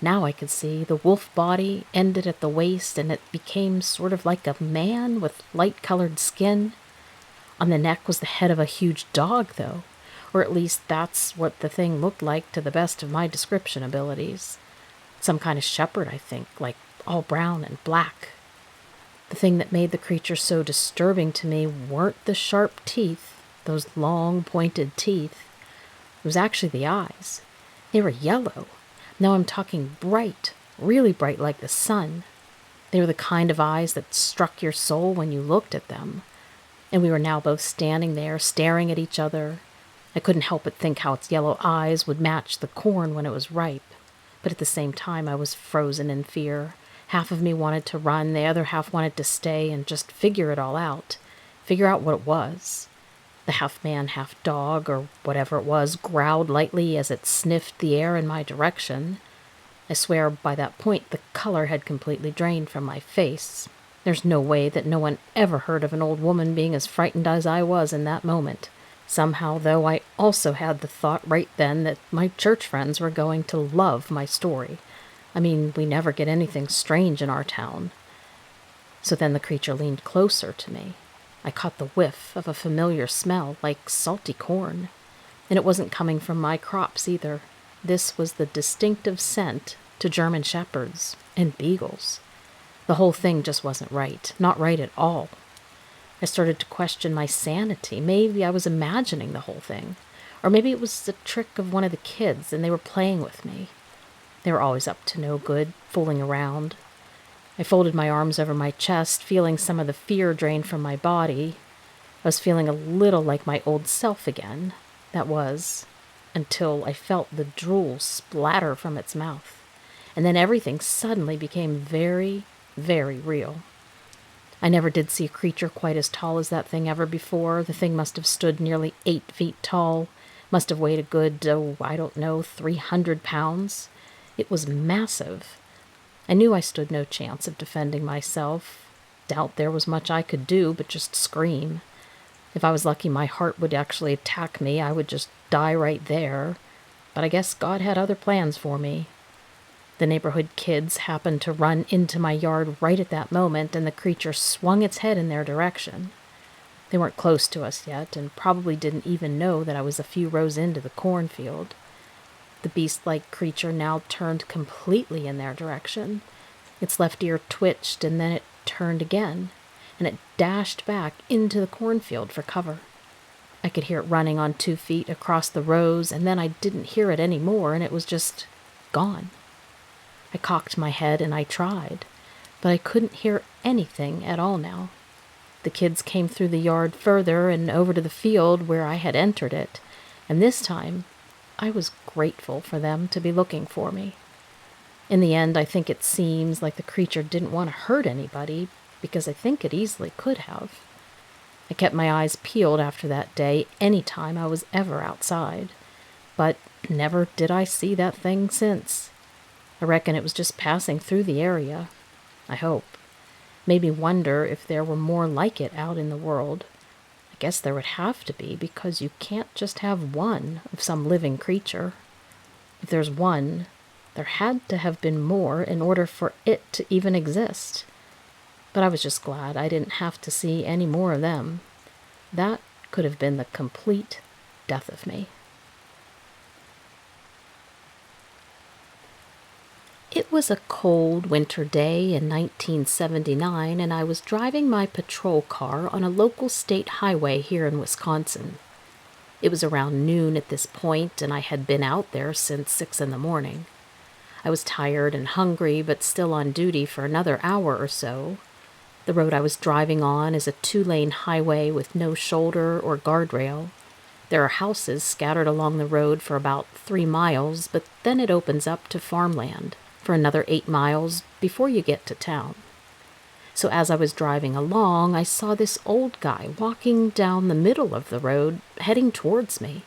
Now I could see the wolf body ended at the waist, and it became sort of like a man with light-colored skin. On the neck was the head of a huge dog, though, or at least that's what the thing looked like to the best of my description abilities. Some kind of shepherd, I think, like all brown and black. The thing that made the creature so disturbing to me weren't the sharp teeth, those long, pointed teeth. It was actually the eyes. They were yellow. Now I'm talking bright, really bright like the sun. They were the kind of eyes that struck your soul when you looked at them. And we were now both standing there, staring at each other. I couldn't help but think how its yellow eyes would match the corn when it was ripe. But at the same time, I was frozen in fear. Half of me wanted to run, the other half wanted to stay and just figure it all out. Figure out what it was. The half-man, half-dog, or whatever it was, growled lightly as it sniffed the air in my direction. I swear by that point the color had completely drained from my face. There's no way that no one ever heard of an old woman being as frightened as I was in that moment. Somehow, though, I also had the thought right then that my church friends were going to love my story. I mean, we never get anything strange in our town. So then the creature leaned closer to me. I caught the whiff of a familiar smell, like salty corn. And it wasn't coming from my crops either. This was the distinctive scent to German shepherds and beagles. The whole thing just wasn't right. Not right at all. I started to question my sanity. Maybe I was imagining the whole thing. Or maybe it was a trick of one of the kids and they were playing with me. They were always up to no good, fooling around. I folded my arms over my chest, feeling some of the fear drain from my body. I was feeling a little like my old self again. That was, until I felt the drool splatter from its mouth. And then everything suddenly became very, very real. I never did see a creature quite as tall as that thing ever before. The thing must have stood nearly 8 feet tall, must have weighed a good, 300 pounds. It was massive. I knew I stood no chance of defending myself. Doubt there was much I could do but just scream. If I was lucky my heart would actually attack me, I would just die right there. But I guess God had other plans for me. The neighborhood kids happened to run into my yard right at that moment, and the creature swung its head in their direction. They weren't close to us yet, and probably didn't even know that I was a few rows into the cornfield. The beast-like creature now turned completely in their direction. Its left ear twitched, and then it turned again, and it dashed back into the cornfield for cover. I could hear it running on 2 feet across the rows, and then I didn't hear it anymore, and it was just gone. I cocked my head and I tried, but I couldn't hear anything at all now. The kids came through the yard further and over to the field where I had entered it, and this time I was grateful for them to be looking for me. In the end, I think it seems like the creature didn't want to hurt anybody, because I think it easily could have. I kept my eyes peeled after that day any time I was ever outside, but never did I see that thing since. I reckon it was just passing through the area. I hope. Made me wonder if there were more like it out in the world. I guess there would have to be, because you can't just have one of some living creature. If there's one, there had to have been more in order for it to even exist. But I was just glad I didn't have to see any more of them. That could have been the complete death of me. It was a cold winter day in 1979, and I was driving my patrol car on a local state highway here in Wisconsin. It was around noon at this point, and I had been out there since 6 a.m. I was tired and hungry, but still on duty for another hour or so. The road I was driving on is a 2-lane highway with no shoulder or guardrail. There are houses scattered along the road for about 3 miles, but then it opens up to farmland for another 8 miles before you get to town. So as I was driving along, I saw this old guy walking down the middle of the road, heading towards me.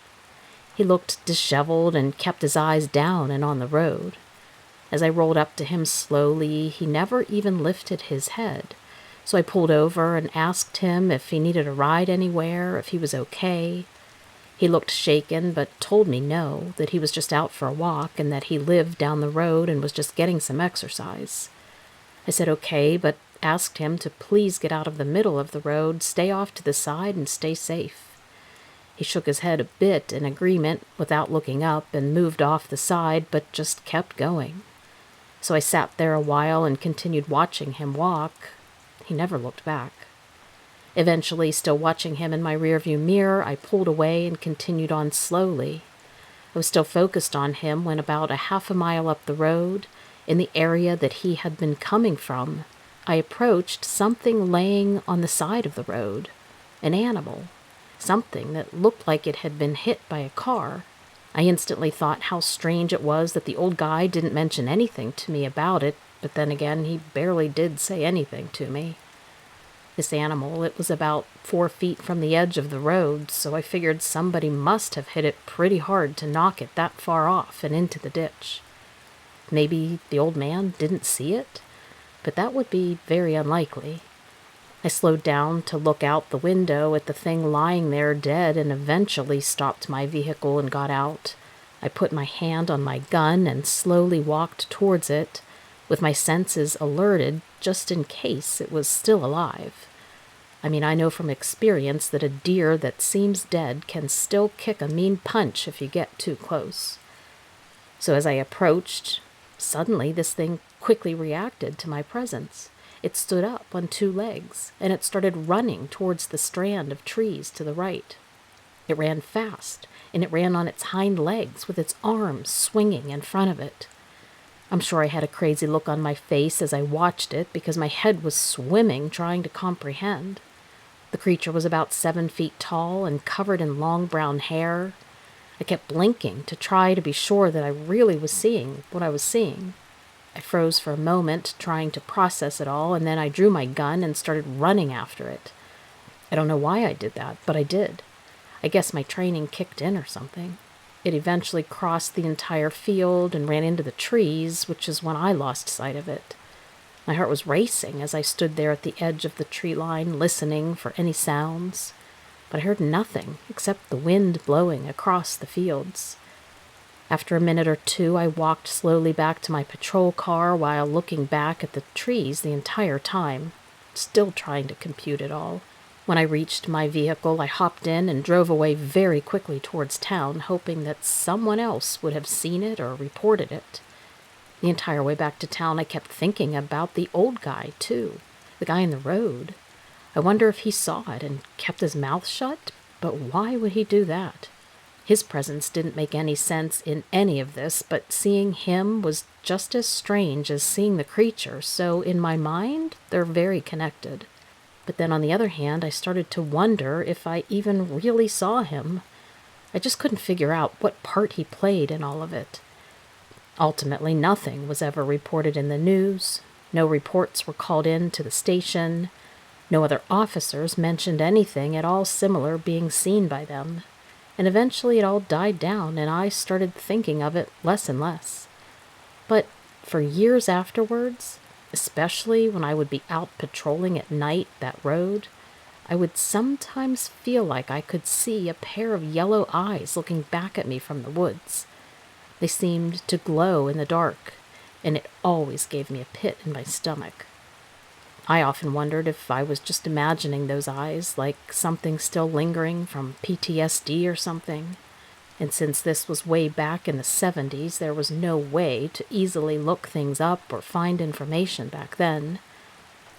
He looked disheveled and kept his eyes down and on the road. As I rolled up to him slowly, he never even lifted his head. So I pulled over and asked him if he needed a ride anywhere, if he was okay. He looked shaken, but told me no, that he was just out for a walk and that he lived down the road and was just getting some exercise. I said okay, but asked him to please get out of the middle of the road, stay off to the side, and stay safe. He shook his head a bit in agreement without looking up and moved off the side, but just kept going. So I sat there a while and continued watching him walk. He never looked back. Eventually, still watching him in my rearview mirror, I pulled away and continued on slowly. I was still focused on him when about a half a mile up the road, in the area that he had been coming from, I approached something laying on the side of the road. An animal. Something that looked like it had been hit by a car. I instantly thought how strange it was that the old guy didn't mention anything to me about it, but then again, he barely did say anything to me. This animal, it was about 4 feet from the edge of the road, so I figured somebody must have hit it pretty hard to knock it that far off and into the ditch. Maybe the old man didn't see it, but that would be very unlikely. I slowed down to look out the window at the thing lying there dead and eventually stopped my vehicle and got out. I put my hand on my gun and slowly walked towards it, with my senses alerted just in case it was still alive. I mean, I know from experience that a deer that seems dead can still kick a mean punch if you get too close. So as I approached, suddenly this thing quickly reacted to my presence. It stood up on 2 legs, and it started running towards the strand of trees to the right. It ran fast, and it ran on its hind legs with its arms swinging in front of it. I'm sure I had a crazy look on my face as I watched it because my head was swimming trying to comprehend. The creature was about 7 feet tall and covered in long brown hair. I kept blinking to try to be sure that I really was seeing what I was seeing. I froze for a moment, trying to process it all, and then I drew my gun and started running after it. I don't know why I did that, but I did. I guess my training kicked in or something. It eventually crossed the entire field and ran into the trees, which is when I lost sight of it. My heart was racing as I stood there at the edge of the tree line, listening for any sounds. But I heard nothing except the wind blowing across the fields. After a minute or two, I walked slowly back to my patrol car while looking back at the trees the entire time, still trying to compute it all. When I reached my vehicle, I hopped in and drove away very quickly towards town, hoping that someone else would have seen it or reported it. The entire way back to town, I kept thinking about the old guy, too, the guy in the road. I wonder if he saw it and kept his mouth shut, but why would he do that? His presence didn't make any sense in any of this, but seeing him was just as strange as seeing the creature, so in my mind, they're very connected. But then on the other hand, I started to wonder if I even really saw him. I just couldn't figure out what part he played in all of it. Ultimately, nothing was ever reported in the news. No reports were called in to the station. No other officers mentioned anything at all similar being seen by them. And eventually it all died down, and I started thinking of it less and less. But for years afterwards, especially when I would be out patrolling at night that road, I would sometimes feel like I could see a pair of yellow eyes looking back at me from the woods. They seemed to glow in the dark, and it always gave me a pit in my stomach. I often wondered if I was just imagining those eyes, like something still lingering from PTSD or something. And since this was way back in the 70s, there was no way to easily look things up or find information back then.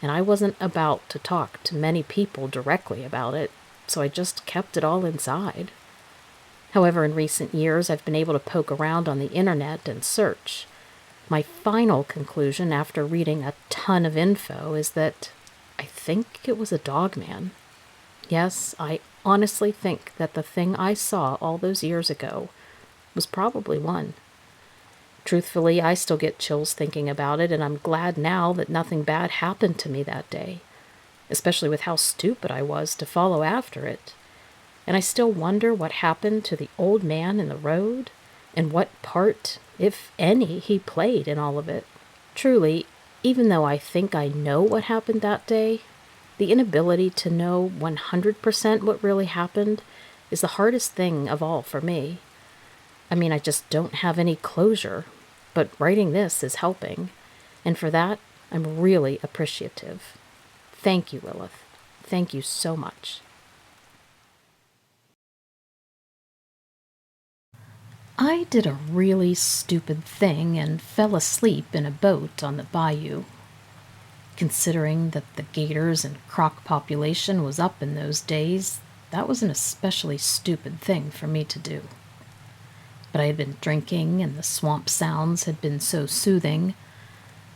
And I wasn't about to talk to many people directly about it, so I just kept it all inside. However, in recent years, I've been able to poke around on the internet and search. My final conclusion after reading a ton of info is that I think it was a dogman. Yes, I honestly think that the thing I saw all those years ago was probably one. Truthfully, I still get chills thinking about it, and I'm glad now that nothing bad happened to me that day, especially with how stupid I was to follow after it. And I still wonder what happened to the old man in the road, and what part, if any, he played in all of it. Truly, even though I think I know what happened that day, the inability to know 100% what really happened is the hardest thing of all for me. I mean, I just don't have any closure, but writing this is helping, and for that, I'm really appreciative. Thank you, Lilith. Thank you so much. I did a really stupid thing and fell asleep in a boat on the bayou. Considering that the gators and croc population was up in those days, that was an especially stupid thing for me to do. But I had been drinking, and the swamp sounds had been so soothing,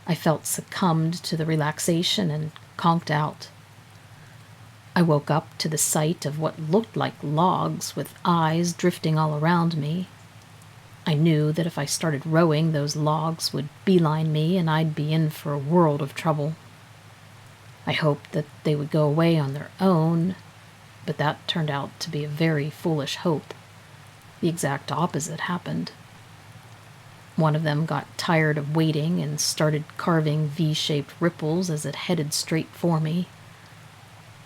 I felt succumbed to the relaxation and conked out. I woke up to the sight of what looked like logs with eyes drifting all around me. I knew that if I started rowing, those logs would beeline me and I'd be in for a world of trouble. I hoped that they would go away on their own, but that turned out to be a very foolish hope. The exact opposite happened. One of them got tired of waiting and started carving V-shaped ripples as it headed straight for me.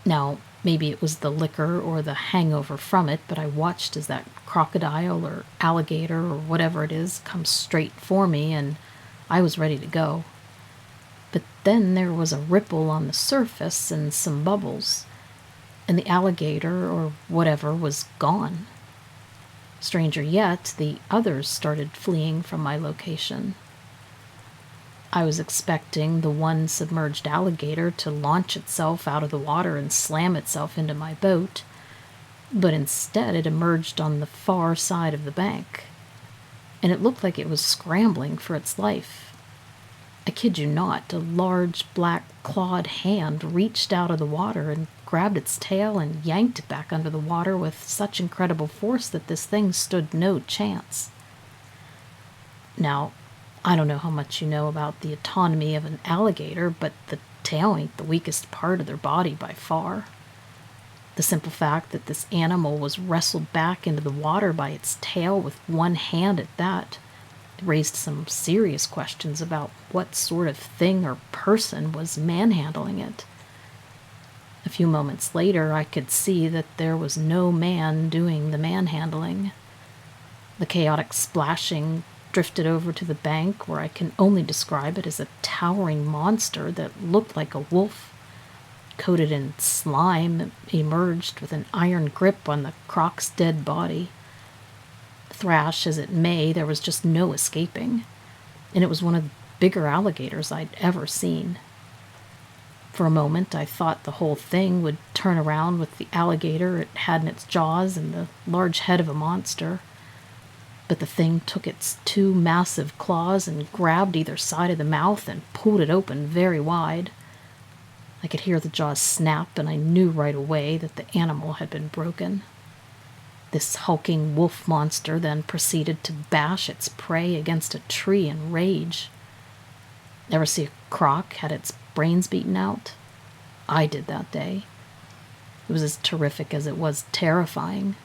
Now, maybe it was the liquor or the hangover from it, but I watched as that crocodile or alligator or whatever it is comes straight for me, and I was ready to go. But then there was a ripple on the surface and some bubbles, and the alligator or whatever was gone. Stranger yet, the others started fleeing from my location. I was expecting the one submerged alligator to launch itself out of the water and slam itself into my boat, but instead it emerged on the far side of the bank, and it looked like it was scrambling for its life. I kid you not, a large black clawed hand reached out of the water and grabbed its tail and yanked it back under the water with such incredible force that this thing stood no chance. Now, I don't know how much you know about the autonomy of an alligator, but the tail ain't the weakest part of their body by far. The simple fact that this animal was wrestled back into the water by its tail with one hand at that raised some serious questions about what sort of thing or person was manhandling it. A few moments later, I could see that there was no man doing the manhandling. The chaotic splashing drifted over to the bank, where I can only describe it as a towering monster that looked like a wolf, coated in slime, emerged with an iron grip on the croc's dead body. Thrash as it may, there was just no escaping, and it was one of the bigger alligators I'd ever seen. For a moment, I thought the whole thing would turn around with the alligator it had in its jaws and the large head of a monster. But the thing took its two massive claws and grabbed either side of the mouth and pulled it open very wide. I could hear the jaws snap, and I knew right away that the animal had been broken. This hulking wolf monster then proceeded to bash its prey against a tree in rage. Ever see a croc had its brains beaten out? I did that day. It was as terrific as it was terrifying.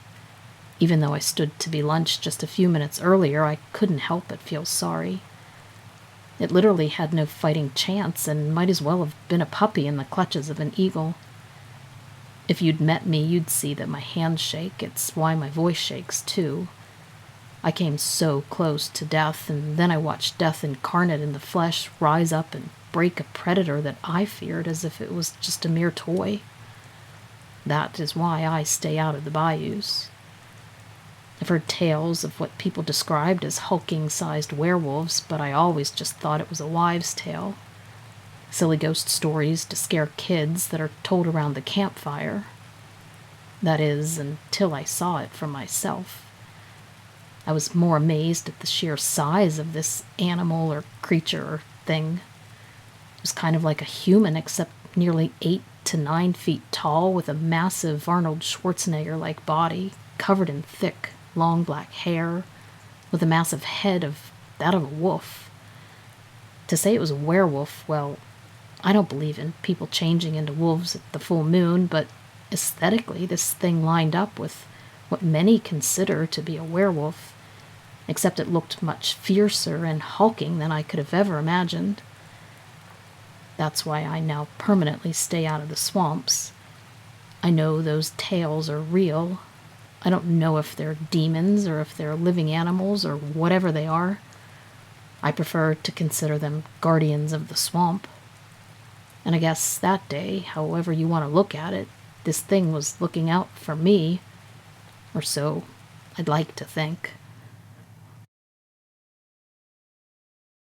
Even though I stood to be lunched just a few minutes earlier, I couldn't help but feel sorry. It literally had no fighting chance and might as well have been a puppy in the clutches of an eagle. If you'd met me, you'd see that my hands shake. It's why my voice shakes, too. I came so close to death, and then I watched death incarnate in the flesh rise up and break a predator that I feared as if it was just a mere toy. That is why I stay out of the bayous. I've heard tales of what people described as hulking-sized werewolves, but I always just thought it was a wives' tale. Silly ghost stories to scare kids that are told around the campfire. That is, until I saw it for myself. I was more amazed at the sheer size of this animal or creature or thing. It was kind of like a human, except nearly 8 to 9 feet tall, with a massive Arnold Schwarzenegger-like body, covered in thick, long black hair, with a massive head of that of a wolf. To say it was a werewolf, well, I don't believe in people changing into wolves at the full moon, but aesthetically this thing lined up with what many consider to be a werewolf, except it looked much fiercer and hulking than I could have ever imagined. That's why I now permanently stay out of the swamps. I know those tales are real. I don't know if they're demons or if they're living animals or whatever they are. I prefer to consider them guardians of the swamp. And I guess that day, however you want to look at it, this thing was looking out for me, or so I'd like to think.